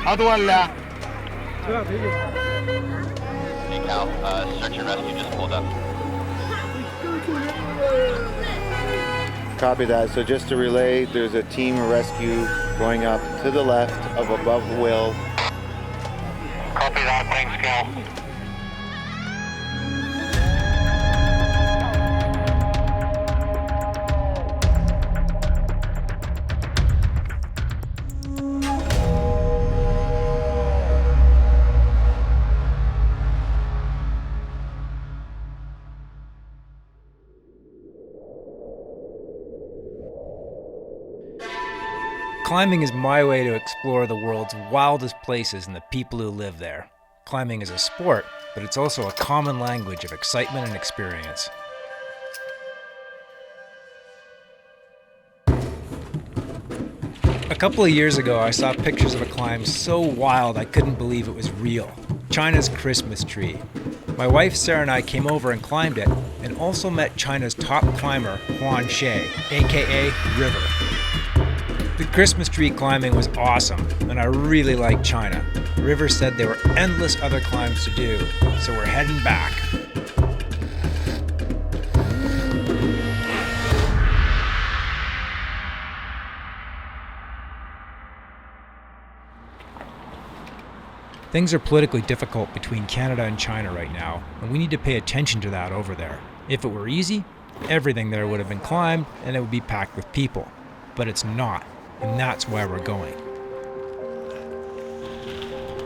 അതുമല്ല. Hey Cal, search and rescue just pulled up. Copy that. So just to relay, there's a team rescue going up to the left of above Will. Copy that. Thanks, Cal. Climbing is my way to explore the world's wildest places and the people who live there. Climbing is a sport, but it's also a common language of excitement and experience. A couple of years ago, I saw pictures of a climb so wild I couldn't believe it was real. China's Christmas tree. My wife Sarah and I came over and climbed it, and also met China's top climber, Chuan, aka River. The Christmas tree climbing was awesome, and I really liked China. River said there were endless other climbs to do, so we're heading back. Things are politically difficult between Canada and China right now, and we need to pay attention to that over there. If it were easy, everything there would have been climbed and it would be packed with people. But it's not, and that's why we're going.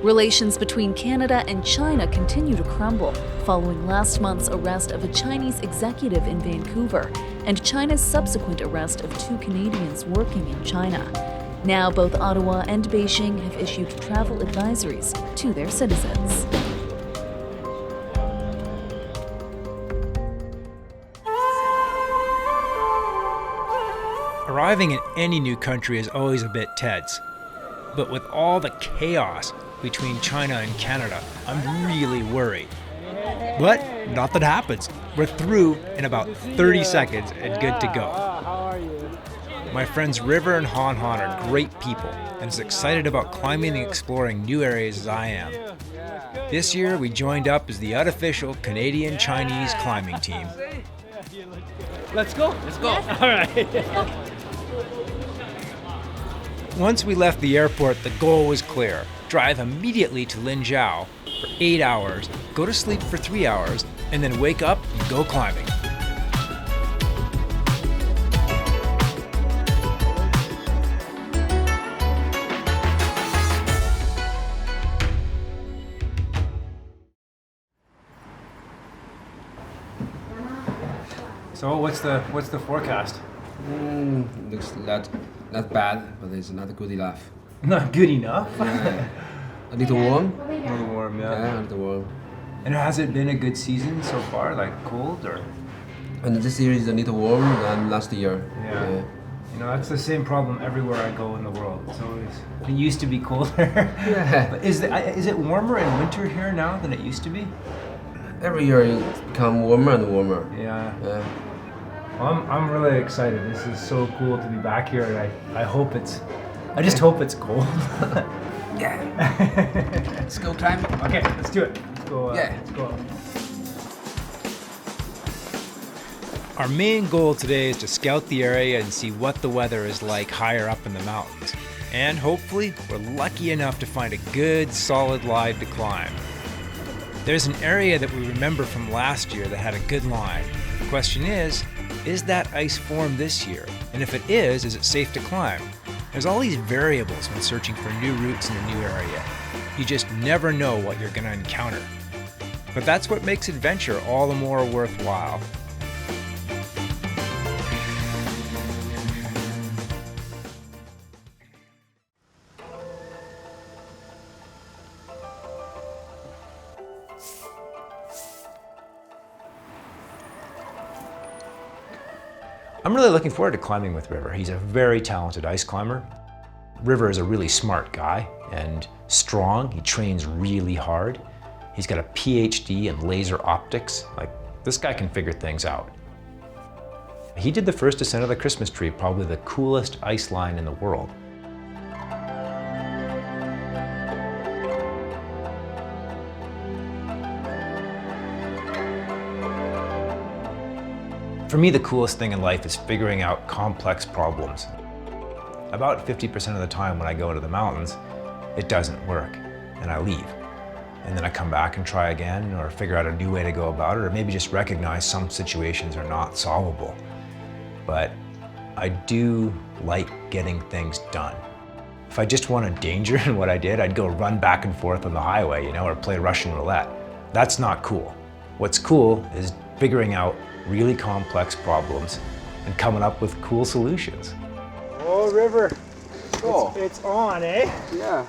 Relations between Canada and China continue to crumble following last month's arrest of a Chinese executive in Vancouver and China's subsequent arrest of 2 Canadians working in China. Now both Ottawa and Beijing have issued travel advisories to their citizens. Arriving in any new country is always a bit tense. But with all the chaos between China and Canada, I'm really worried. But nothing happens. We're through in about 30 seconds and good to go. My friends River and Han Han are great people and as excited about climbing and exploring new areas as I am. This year we joined up as the unofficial Canadian-Chinese climbing team. Let's go. Let's go. All right. Once we left the airport, the goal was clear. Drive immediately to Linzhou for 8 hours, go to sleep for 3 hours, and then wake up and go climbing. So what's the forecast? Looks not bad, but it's not good enough. Not good enough. A little warm. A little warm, Yeah, a little warm. And has it been a good season so far? Like cold or? And this year is a little warm than last year. Yeah. You know, that's the same problem everywhere I go in the world. It's always, it used to be colder. Yeah. But is it warmer in winter here now than it used to be? Every year it become warmer and warmer. Yeah. Yeah. Well, I'm really excited. This is so cool to be back here, and I just hope it's cold. Yeah. Let's go climb. Okay, let's do it. Let's go. Yeah. Let's go. Our main goal today is to scout the area and see what the weather is like higher up in the mountains. And hopefully, we're lucky enough to find a good, solid line to climb. There's an area that we remember from last year that had a good line. The question is that ice formed this year? And if it is it safe to climb? There's all these variables when searching for new routes in a new area. You just never know what you're going to encounter. But that's what makes adventure all the more worthwhile. I'm really looking forward to climbing with River. He's a very talented ice climber. River is a really smart guy and strong. He trains really hard. He's got a PhD in laser optics. Like, this guy can figure things out. He did the first ascent of the Christmas tree, probably the coolest ice line in the world. For me, the coolest thing in life is figuring out complex problems. About 50% of the time when I go to the mountains, it doesn't work, and I leave. And then I come back and try again, or figure out a new way to go about it, or maybe just recognize some situations are not solvable. But I do like getting things done. If I just wanted danger in what I did, I'd go run back and forth on the highway, or play Russian roulette. That's not cool. What's cool is figuring out really complex problems and coming up with cool solutions. Oh, river. Oh. It's on, eh? Yeah.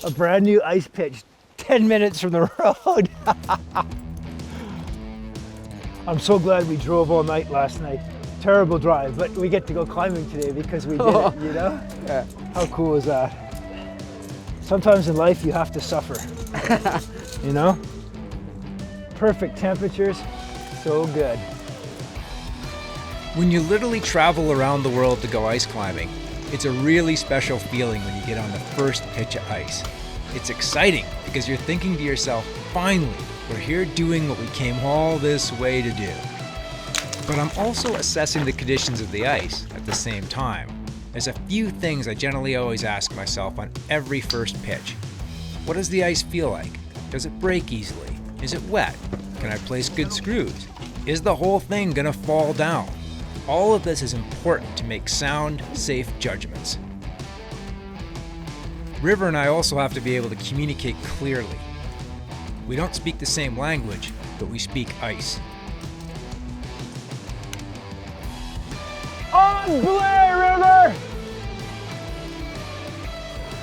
A brand new ice pitch, 10 minutes from the road. I'm so glad we drove all night last night. Terrible drive, but we get to go climbing today because we did it, Yeah. How cool is that? Sometimes in life you have to suffer, Perfect temperatures, so good. When you literally travel around the world to go ice climbing, it's a really special feeling when you get on the first pitch of ice. It's exciting because you're thinking to yourself, finally, we're here doing what we came all this way to do. But I'm also assessing the conditions of the ice at the same time. There's a few things I generally always ask myself on every first pitch. What does the ice feel like? Does it break easily? Is it wet? Can I place good screws? Is the whole thing gonna fall down? All of this is important to make sound, safe judgments. River and I also have to be able to communicate clearly. We don't speak the same language, but we speak ice. On Blair River!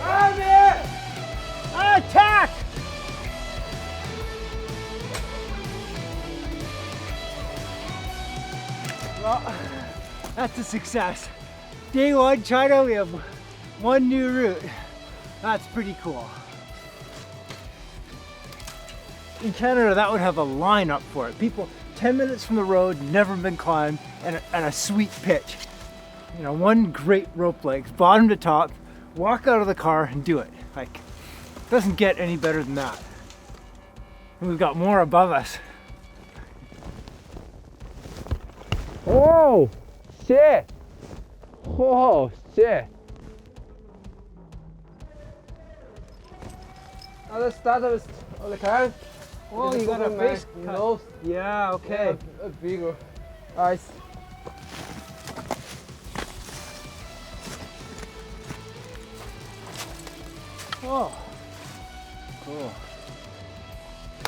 On it! Attack! Well, that's a success. Day one, China, we have one new route. That's pretty cool. In Canada, that would have a line up for it. People 10 minutes from the road, never been climbed, and a sweet pitch. One great rope length, bottom to top, walk out of the car and do it. Doesn't get any better than that. And we've got more above us. Oh, shit. Oh, shit. Let's start with the car. Oh, you got a face cut. Nose. Yeah, okay. A bigger ice. Oh, cool.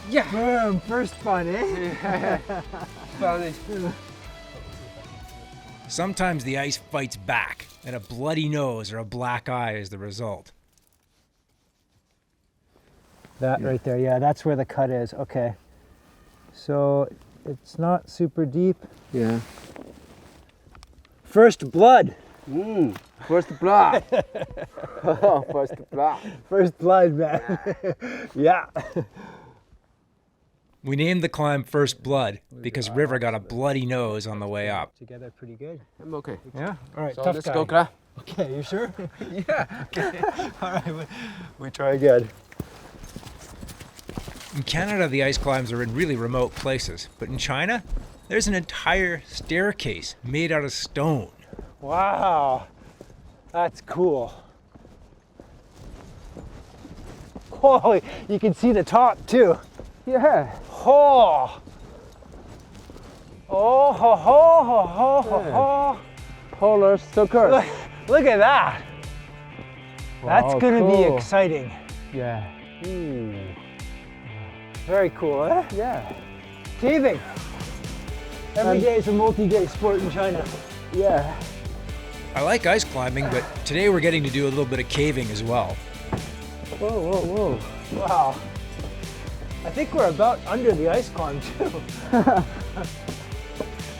Yeah. Boom, first fun, eh? Funny. Sometimes the ice fights back, and a bloody nose or a black eye is the result. That right there, yeah, that's where the cut is. Okay. So it's not super deep. Yeah. First blood. First blood. Oh, first blood. First blood, man. Yeah. We named the climb First Blood because River got a bloody nose on the way up. Together pretty good. I'm okay. Yeah? All right, So tough let's guy. go, Cal. Okay, you sure? Yeah. Okay. All right, we try again. In Canada, the ice climbs are in really remote places, but in China, there's an entire staircase made out of stone. Wow, that's cool. Oh, you can see the top too. Yeah. Oh. Oh, ho, ho, ho, ho, ho, ho. Polar circle. Look at that. That's Wow, gonna be cool. exciting. Yeah. Very cool, eh? Yeah. Caving. Every day is a multi-day sport in China. Yeah. I like ice climbing, but today we're getting to do a little bit of caving as well. Whoa, whoa, whoa. Wow. I think we're about under the ice climb too.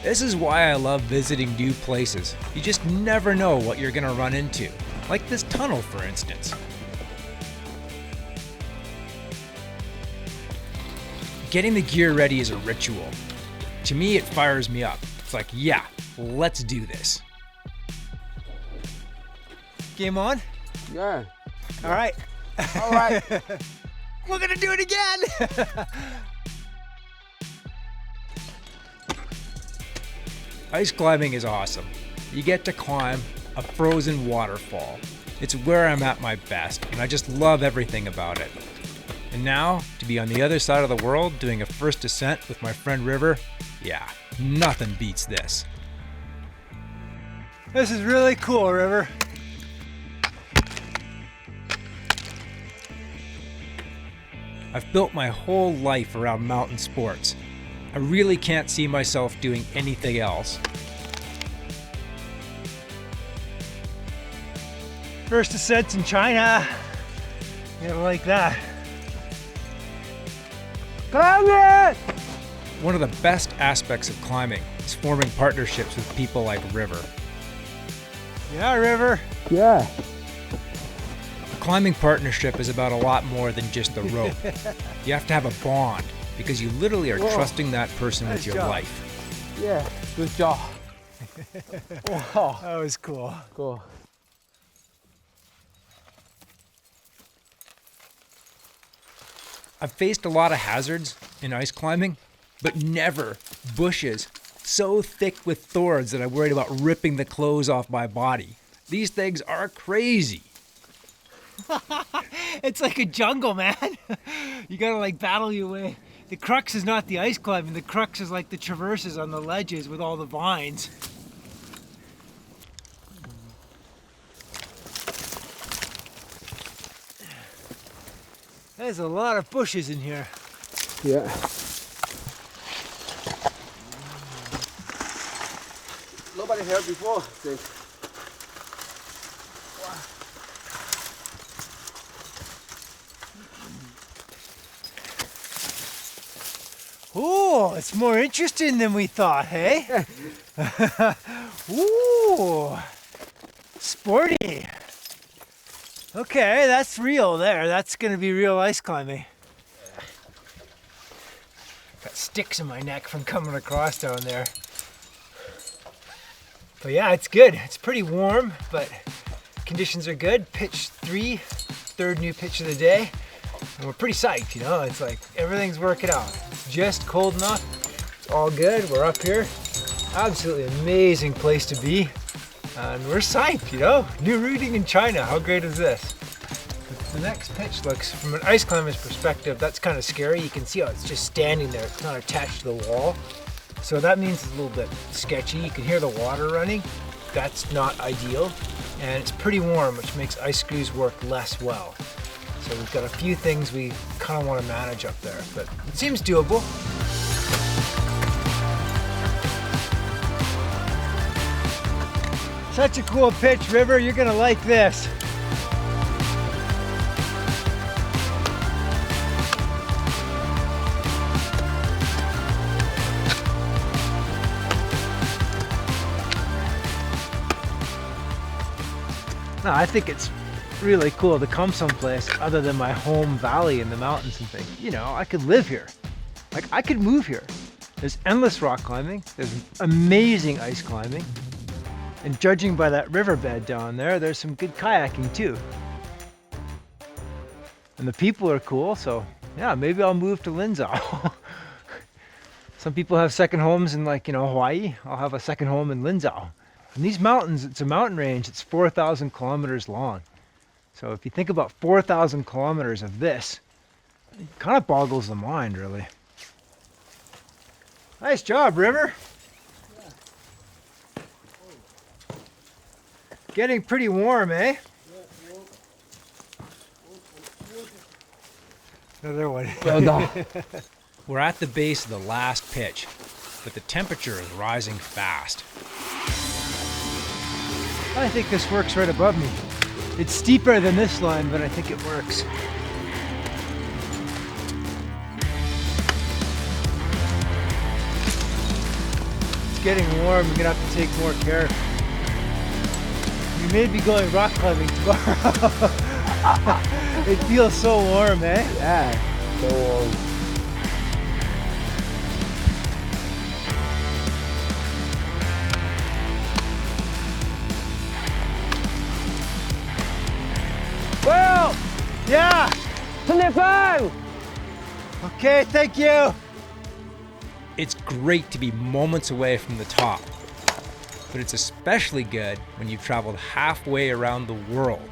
This is why I love visiting new places. You just never know what you're gonna run into. Like this tunnel, for instance. Getting the gear ready is a ritual. To me, it fires me up. It's like, yeah, let's do this. Game on? Yeah. All right. All right. We're gonna do it again! Ice climbing is awesome. You get to climb a frozen waterfall. It's where I'm at my best, and I just love everything about it. And now, to be on the other side of the world doing a first descent with my friend River, yeah, nothing beats this. This is really cool, River. I've built my whole life around mountain sports. I really can't see myself doing anything else. First descents in China. You don't like that. Climb it! One of the best aspects of climbing is forming partnerships with people like River. Yeah, River. Yeah. A climbing partnership is about a lot more than just the rope. You have to have a bond because you literally are trusting that person with your life. Yeah. Good job. Wow. That was cool. Cool. I've faced a lot of hazards in ice climbing, but never bushes so thick with thorns that I'm worried about ripping the clothes off my body. These things are crazy. It's like a jungle, man. You gotta like battle your way. The crux is not the ice climbing. The crux is like the traverses on the ledges with all the vines. There's a lot of bushes in here. Yeah. Nobody here before. Ooh, it's more interesting than we thought, hey? Ooh, sporty. Okay, that's real there. That's gonna be real ice climbing. Got sticks in my neck from coming across down there. But yeah, it's good. It's pretty warm, but conditions are good. Pitch 3, third new pitch of the day. And we're pretty psyched, you know? It's like everything's working out. It's just cold enough. It's all good. We're up here. Absolutely amazing place to be. And we're psyched, you know? New routing in China. How great is this? The next pitch looks, from an ice climber's perspective, that's kind of scary. You can see how it's just standing there. It's not attached to the wall. So that means it's a little bit sketchy. You can hear the water running. That's not ideal. And it's pretty warm, which makes ice screws work less well. So we've got a few things we kind of want to manage up there, but it seems doable. Such a cool pitch, River. You're gonna like this. No, I think it's really cool to come someplace other than my home valley in the mountains and think, you know, I could live here. Like, I could move here. There's endless rock climbing. There's amazing ice climbing. And judging by that riverbed down there, there's some good kayaking too. And the people are cool, so yeah, maybe I'll move to Linzhou. Some people have second homes in, like, you know, Hawaii. I'll have a second home in Linzhou. And these mountains, it's a mountain range, it's 4,000 kilometers long. So if you think about 4,000 kilometers of this, it kind of boggles the mind, really. Nice job, River. Getting pretty warm, eh? Another one. Well done. We're at the base of the last pitch, but the temperature is rising fast. I think this works right above me. It's steeper than this line, but I think it works. It's getting warm. We're gonna have to take more care. We may be going rock climbing tomorrow. It feels so warm, eh? Yeah. So warm. Well, yeah. 25! Okay, thank you. It's great to be moments away from the top, but it's especially good when you've traveled halfway around the world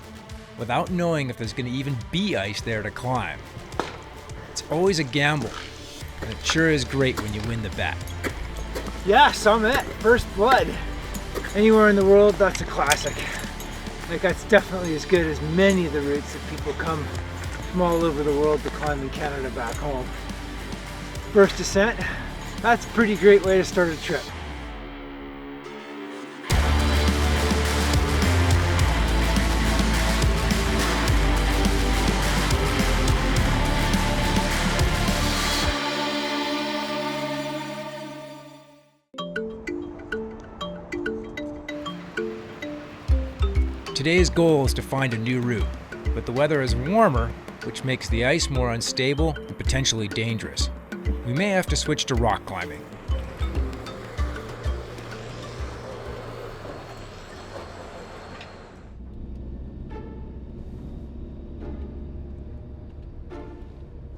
without knowing if there's going to even be ice there to climb. It's always a gamble, and it sure is great when you win the bet. Yeah, summit, first blood. Anywhere in the world, that's a classic. Like, that's definitely as good as many of the routes that people come from all over the world to climb in Canada back home. First descent, that's a pretty great way to start a trip. Today's goal is to find a new route, but the weather is warmer, which makes the ice more unstable and potentially dangerous. We may have to switch to rock climbing.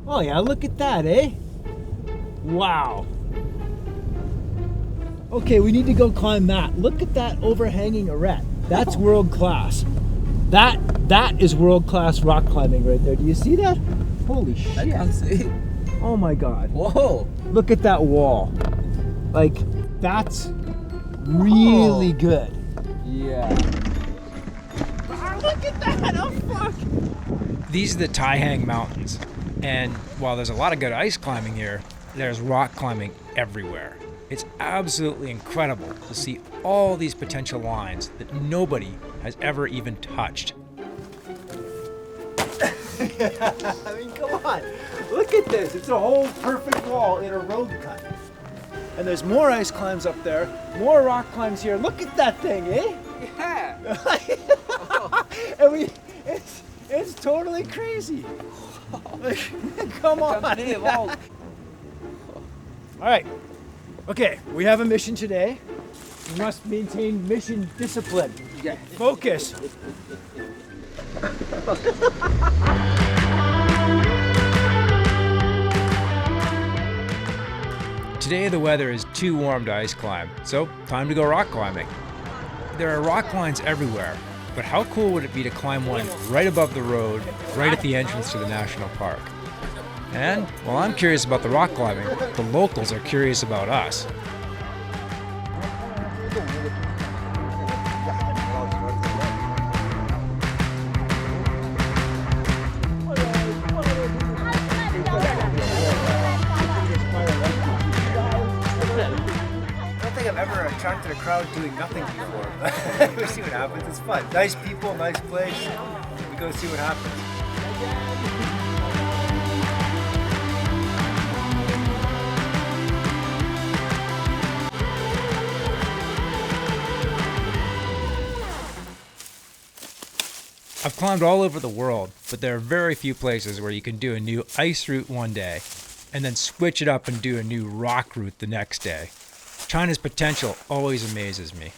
Oh yeah, look at that, eh? Wow. Okay, we need to go climb that. Look at that overhanging arête. That's world class. That is world class rock climbing right there. Do you see that? Holy shit. I can't see. Oh my god. Whoa! Look at that wall. Like, that's really good. Yeah. Look at that! Oh fuck! These are the Taihang Mountains, and while there's a lot of good ice climbing here, there's rock climbing everywhere. It's absolutely incredible to see all these potential lines that nobody has ever even touched. I mean, come on. Look at this. It's a whole perfect wall in a road cut. And there's more ice climbs up there, more rock climbs here. Look at that thing, eh? Yeah. And it's totally crazy. Like, come on. All right. Okay, we have a mission today. We must maintain mission discipline. Yeah. Focus. Today the weather is too warm to ice climb, so time to go rock climbing. There are rock lines everywhere, but how cool would it be to climb one right above the road, right at the entrance to the national park? And while I'm curious about the rock climbing, the locals are curious about us. I don't think I've ever attracted a crowd doing nothing before. We'll see what happens. It's fun. Nice people, nice place. We go see what happens. I've climbed all over the world, but there are very few places where you can do a new ice route one day and then switch it up and do a new rock route the next day. China's potential always amazes me.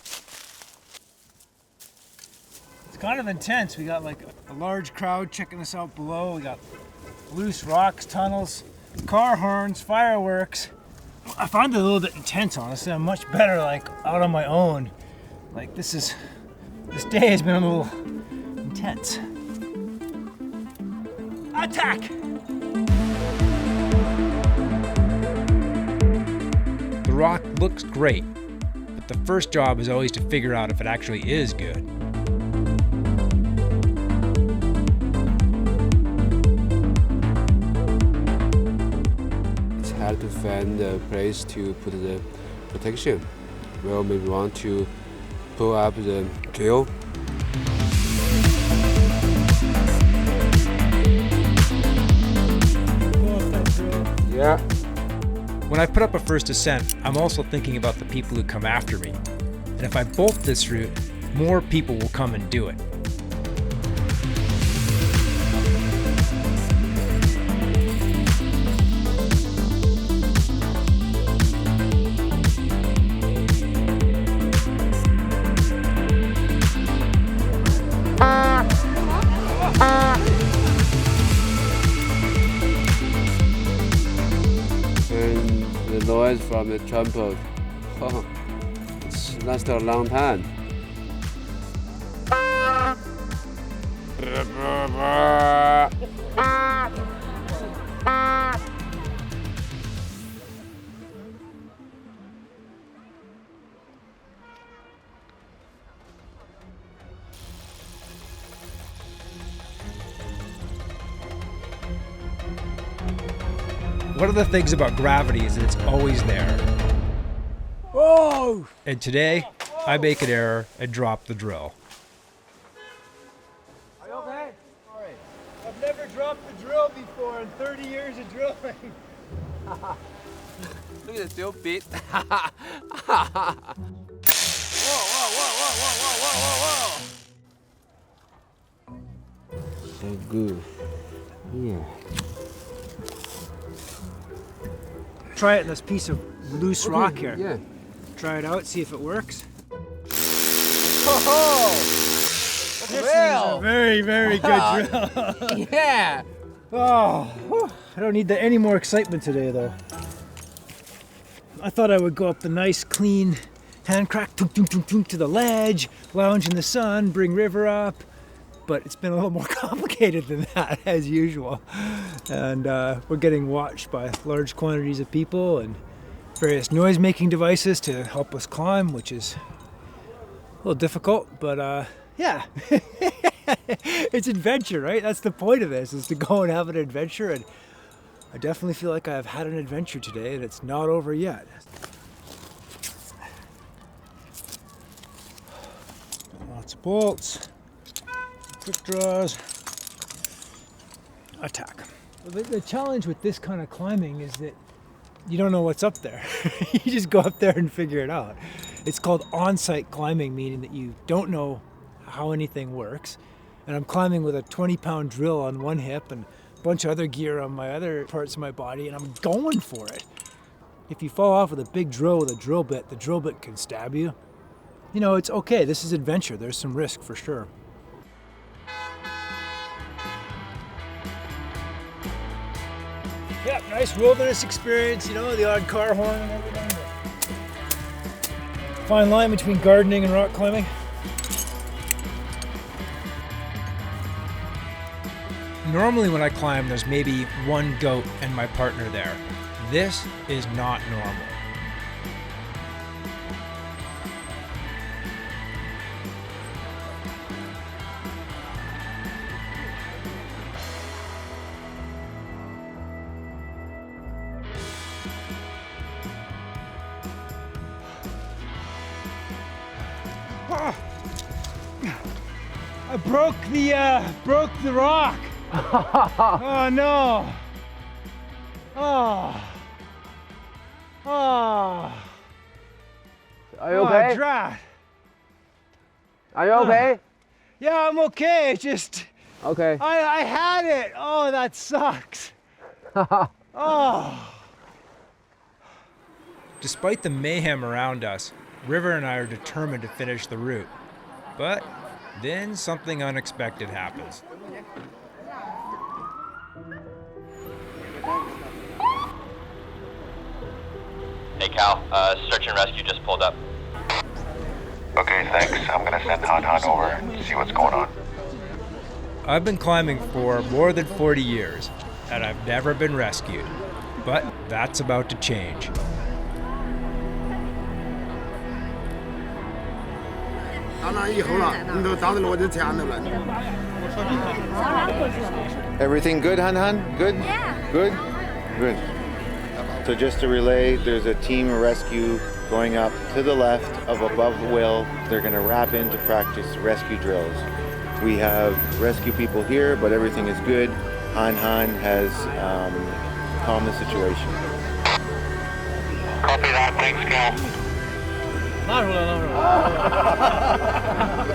It's kind of intense. We got like a large crowd checking us out below. We got loose rocks, tunnels, car horns, fireworks. I find it a little bit intense, honestly. I'm much better like out on my own. Like this day has been a little intense. Attack! The rock looks great, but the first job is always to figure out if it actually is good. It's hard to find a place to put the protection. Well, maybe want to pull up the drill. Yeah. When I put up a first ascent, I'm also thinking about the people who come after me. And if I bolt this route, more people will come and do it. And the noise from the trumpet, it's lasts a long time. One of the things about gravity is that it's always there. Whoa! And today, I make an error and drop the drill. Are you okay? All right. I've never dropped the drill before in 30 years of drilling. Look at the drill bit. So good. Yeah. Try it in this piece of loose rock here. Yeah. Try it out, see if it works. Oh! This is a very, very good drill. Yeah. Oh, whew. I don't need any more excitement today, though. I thought I would go up the nice, clean hand crack to the ledge, lounge in the sun, bring River up. But it's been a little more complicated than that, as usual. And we're getting watched by large quantities of people and various noise-making devices to help us climb, which is a little difficult, but yeah. It's adventure, right? That's the point of this, is to go and have an adventure, and I definitely feel like I've had an adventure today, and it's not over yet. Lots of bolts. Quick draws, attack. The challenge with this kind of climbing is that you don't know what's up there. You just go up there and figure it out. It's called on-site climbing, meaning that you don't know how anything works. And I'm climbing with a 20-pound drill on one hip and a bunch of other gear on my other parts of my body, and I'm going for it. If you fall off with a big drill with a drill bit, the drill bit can stab you. You know, it's okay. This is adventure. There's some risk for sure. Yeah, nice wilderness experience, you know, the odd car horn and everything. Fine line between gardening and rock climbing. Normally when I climb, there's maybe one goat and my partner there. This is not normal. I broke the rock. Oh no. Oh. Oh. Are you okay? Oh, drat. Are you okay? Yeah, I'm okay. It's just Okay. I had it. Oh, that sucks. Oh. Despite the mayhem around us, River and I are determined to finish the route. But then something unexpected happens. Hey Cal, search and rescue just pulled up. Okay, thanks. I'm gonna send Han over and see what's going on. I've been climbing for more than 40 years, and I've never been rescued. But that's about to change. Everything good, Han Han? Good? Yeah. Good? Good. So just to relay, there's a team rescue going up to the left of above Will. They're going to wrap in to practice rescue drills. We have rescue people here, but everything is good. Han Han has calmed the situation. Copy that, thanks, Cal. 拉出来，拉出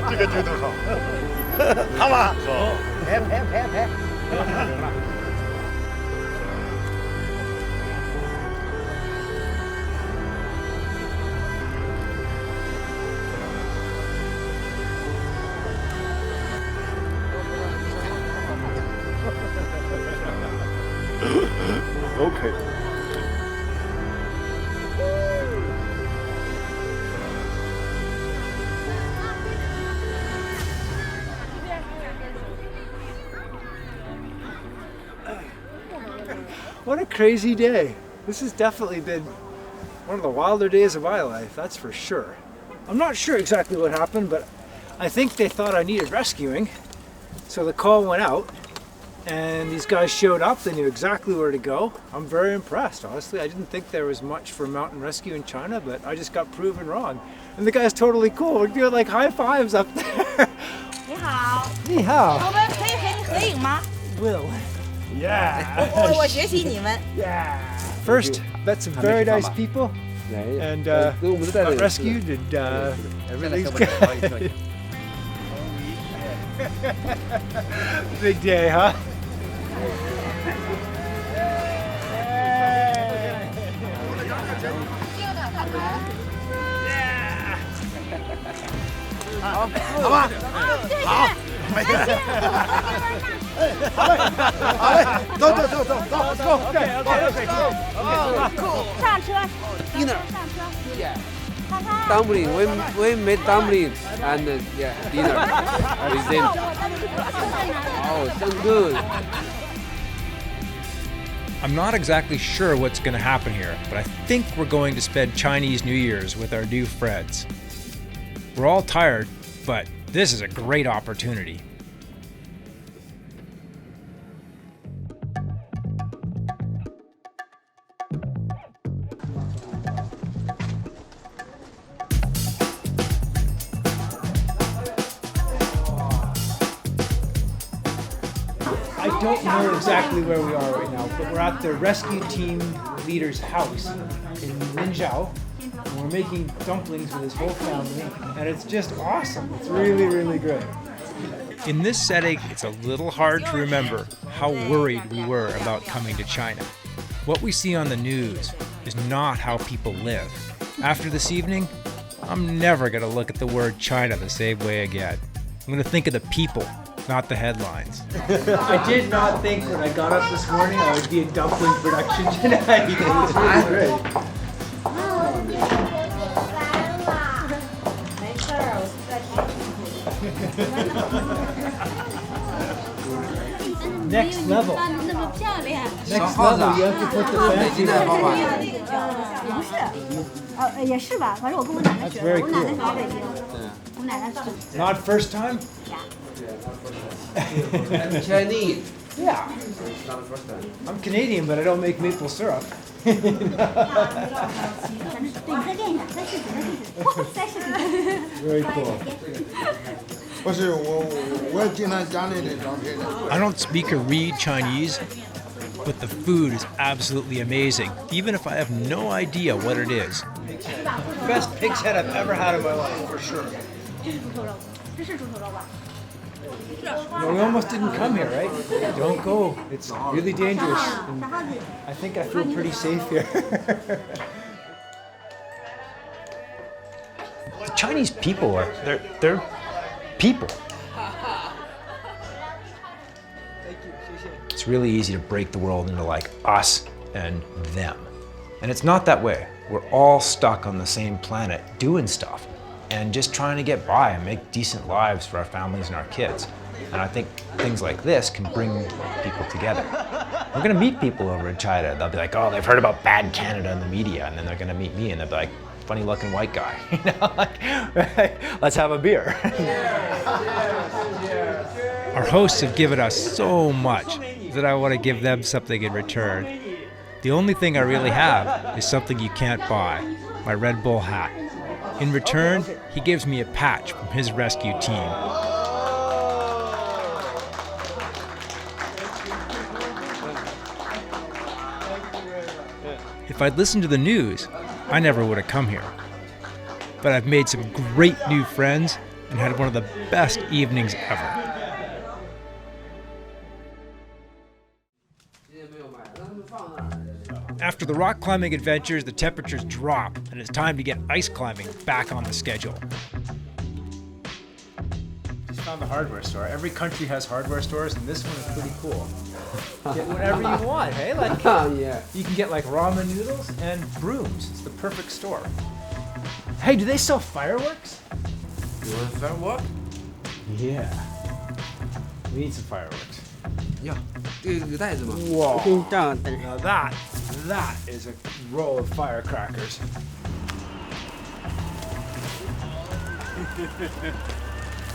来。这个就多少？好吧。拍。Okay. What a crazy day. This has definitely been one of the wilder days of my life, that's for sure. I'm not sure exactly what happened, but I think they thought I needed rescuing. So the call went out and these guys showed up. They knew exactly where to go. I'm very impressed, honestly. I didn't think there was much for mountain rescue in China, but I just got proven wrong. And the guy's totally cool. We're doing like high fives up there. 你好， Ni hao. 我们可以和你合影吗？ Will. Yeah. 我学习你们。 Yeah. First, met some very nice people and got rescued and everything's good. Big day, huh? Dumpling, we made dumplings and dinner with them. Oh, so good. I'm not exactly sure what's going to happen here, but I think we're going to spend Chinese New Year's with our new friends. We're all tired, but this is a great opportunity. I don't know exactly where we are right now, but we're at the rescue team leader's house in Linzhou. And we're making dumplings with his whole family, and it's just awesome. It's really, really good. In this setting, it's a little hard to remember how worried we were about coming to China. What we see on the news is not how people live. After this evening, I'm never going to look at the word China the same way again. I'm going to think of the people, not the headlines. I did not think when I got up this morning I would be in dumpling production tonight. It was really great. Next level. Next level, you have to put the fancy That's very cool. Not first time? Chinese. Yeah. I'm Canadian, but I don't make maple syrup. Very cool. I don't speak or read Chinese, but the food is absolutely amazing, even if I have no idea what it is. Best pig's head I've ever had in my life, for sure. We almost didn't come here, right? Don't go. It's really dangerous. And I think I feel pretty safe here. The Chinese people they're people. It's really easy to break the world into like us and them. And it's not that way. We're all stuck on the same planet doing stuff and just trying to get by and make decent lives for our families and our kids. And I think things like this can bring people together. We're gonna meet people over in China. They'll be like, oh, they've heard about bad Canada in the media. And then they're gonna meet me and they'll be like, funny looking white guy. You know, like, let's have a beer. Our hosts have given us so much that I want to give them something in return. The only thing I really have is something you can't buy, my Red Bull hat. In return, he gives me a patch from his rescue team. If I'd listened to the news, I never would have come here. But I've made some great new friends and had one of the best evenings ever. After the rock climbing adventures, the temperatures drop, and it's time to get ice climbing back on the schedule. Just found the hardware store. Every country has hardware stores, and this one is pretty cool. Get whatever you want, hey? Like, Yeah. you can get like ramen noodles and brooms. It's the perfect store. Hey, do they sell fireworks? You want a firework? Yeah. We need some fireworks. 呀，这个袋子吗？ Whoa. 给你这样等。 Now that is a roll of firecrackers.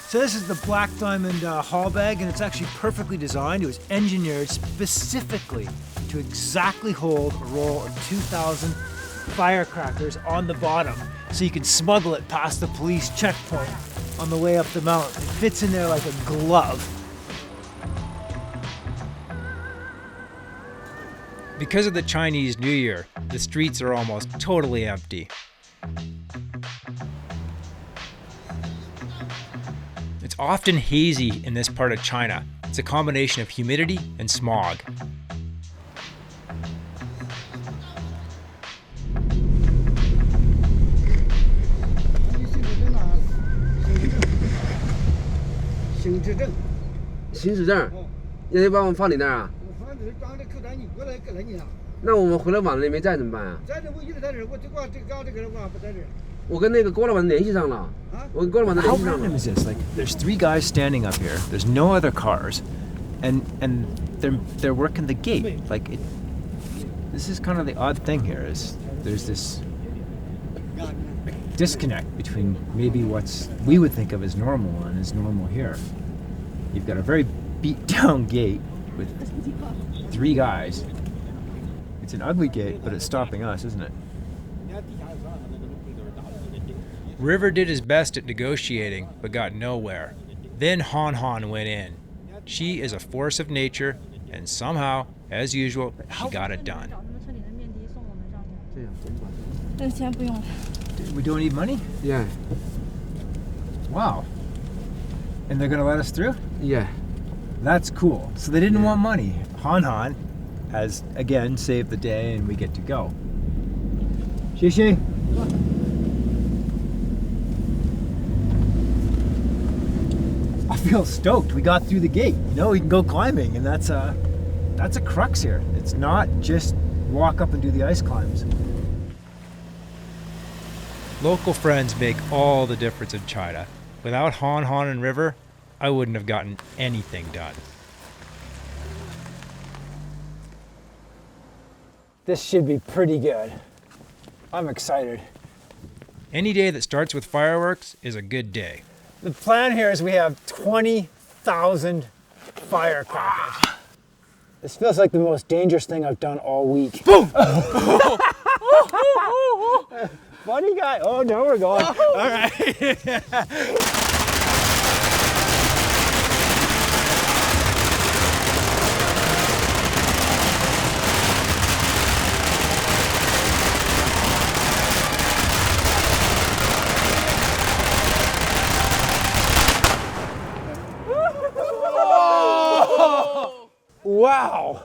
So this is the Black Diamond haul bag, and it's actually perfectly designed. It was engineered specifically to exactly hold a roll of 2,000 firecrackers on the bottom, so you can smuggle it past the police checkpoint on the way up the mountain. It fits in there like a glove. Because of the Chinese New Year, the streets are almost totally empty. It's often hazy in this part of China. It's a combination of humidity and smog. How random is this? Like, there's 3 guys standing up here. There's no other cars, and they're working the gate. Like, this is kind of the odd thing here. Is there's this disconnect between maybe what's we would think of as normal and is normal here. You've got a very beat down gate with 3 guys. It's an ugly gate, but it's stopping us, isn't it? River did his best at negotiating, but got nowhere. Then Han went in. She is a force of nature, and somehow, as usual, she got it done. We don't need money? Yeah. Wow. And they're gonna let us through? Yeah. That's cool. So they didn't want money. Han has, again, saved the day, and we get to go. Xie. I feel stoked. We got through the gate. You know, we can go climbing, and that's a crux here. It's not just walk up and do the ice climbs. Local friends make all the difference in China. Without Han and River, I wouldn't have gotten anything done. This should be pretty good. I'm excited. Any day that starts with fireworks is a good day. The plan here is we have 20,000 firecrackers. This feels like the most dangerous thing I've done all week. Boom! Funny guy. Oh, no, we're going. All right. Wow.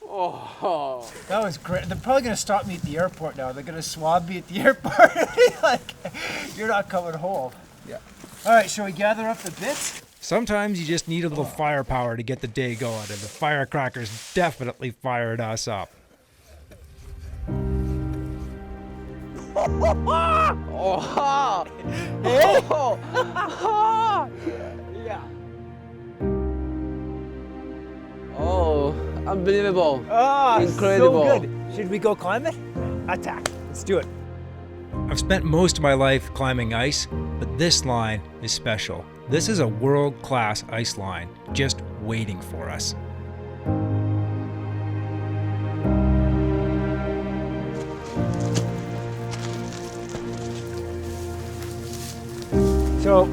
Oh. That was great. They're probably going to stop me at the airport now. They're going to swab me at the airport. Like, you're not coming home. Yeah. All right, shall we gather up the bits? Sometimes you just need a little firepower to get the day going, and the firecrackers definitely fired us up. Oh. Yeah. Oh, unbelievable. Incredible. So good. Should we go climb it? Attack. Let's do it. I've spent most of my life climbing ice, but this line is special. This is a world-class ice line just waiting for us. So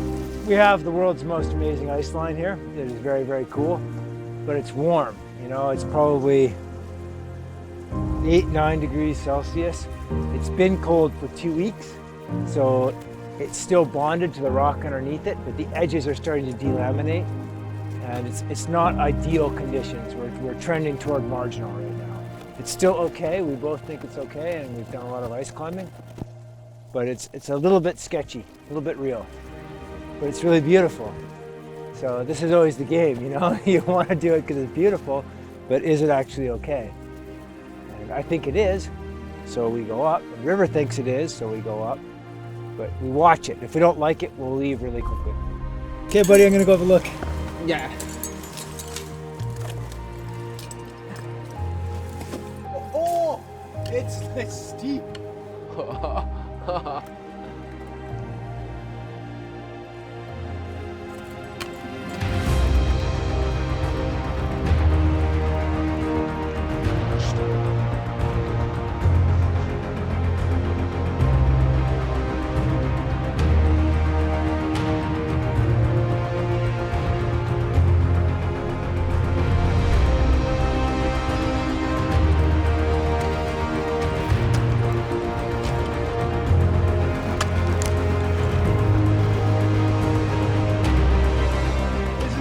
we have the world's most amazing ice line here. It is very, very cool, but it's warm. You know, it's probably 8-9 degrees Celsius. It's been cold for 2 weeks, so it's still bonded to the rock underneath it, but the edges are starting to delaminate, and it's not ideal conditions. We're trending toward marginal right now. It's still okay. We both think it's okay, and we've done a lot of ice climbing, but it's a little bit sketchy, a little bit real, but it's really beautiful. So this is always the game, you know? You want to do it because it's beautiful, but is it actually okay? And I think it is, so we go up. The river thinks it is, so we go up. But we watch it. If we don't like it, we'll leave really quickly. Okay, buddy, I'm gonna go have a look. Yeah. It's steep.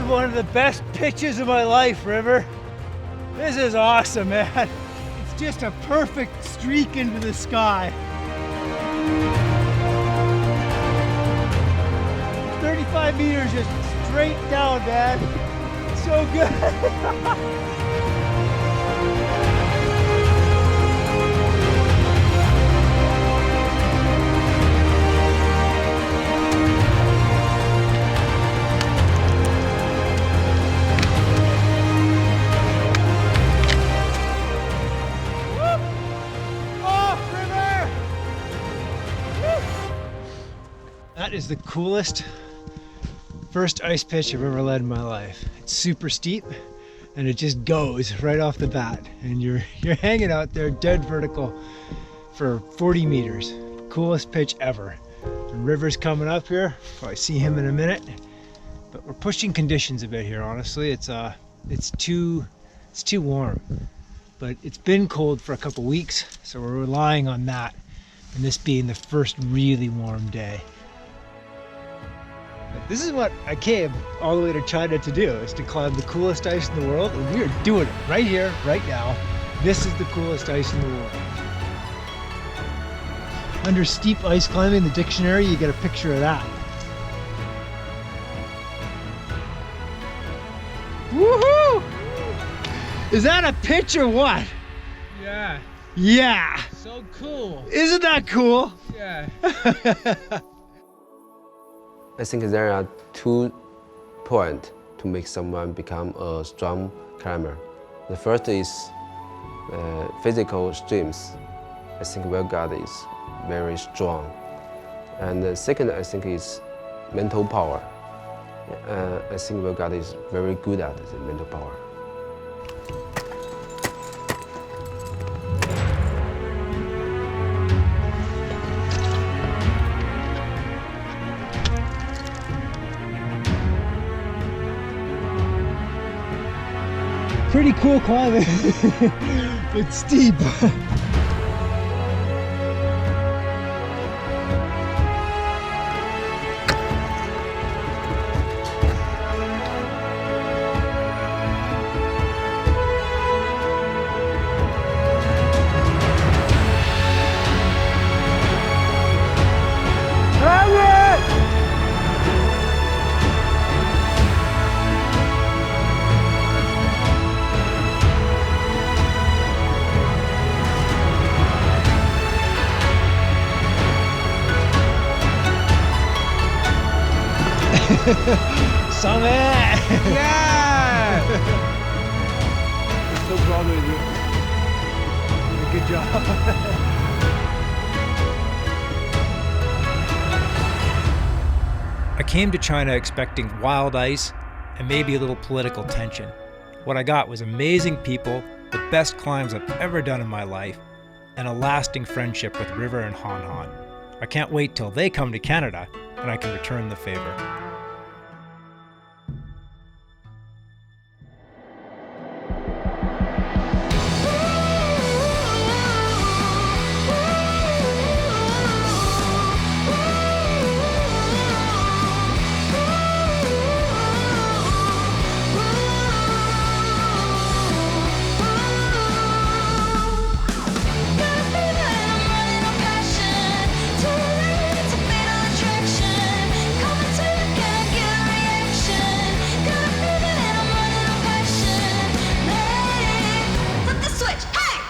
One of the best pitches of my life, River. This is awesome, man. It's just a perfect streak into the sky. 35 meters just straight down, man. So good. That is the coolest first ice pitch I've ever led in my life. It's super steep and it just goes right off the bat. And you're hanging out there dead vertical for 40 meters. Coolest pitch ever. And River's coming up here. Probably see him in a minute. But we're pushing conditions a bit here, honestly. It's too warm. But it's been cold for a couple weeks, so we're relying on that. And this being the first really warm day. This is what I came all the way to China to do, is to climb the coolest ice in the world, and we are doing it right here, right now. This is the coolest ice in the world. Under steep ice climbing, the dictionary, you get a picture of that. Woohoo! Is that a pitch or what? Yeah. Yeah! So cool. Isn't that cool? Yeah. I think there are 2 points to make someone become a strong climber. The first is physical strength. I think Gadd is very strong. And the second, I think, is mental power. I think Gadd is very good at the mental power. Pretty cool climbing. It's steep. Summit! Yeah! I'm so proud of you. Good job. I came to China expecting wild ice and maybe a little political tension. What I got was amazing people, the best climbs I've ever done in my life, and a lasting friendship with River and Han Han. I can't wait till they come to Canada and I can return the favor.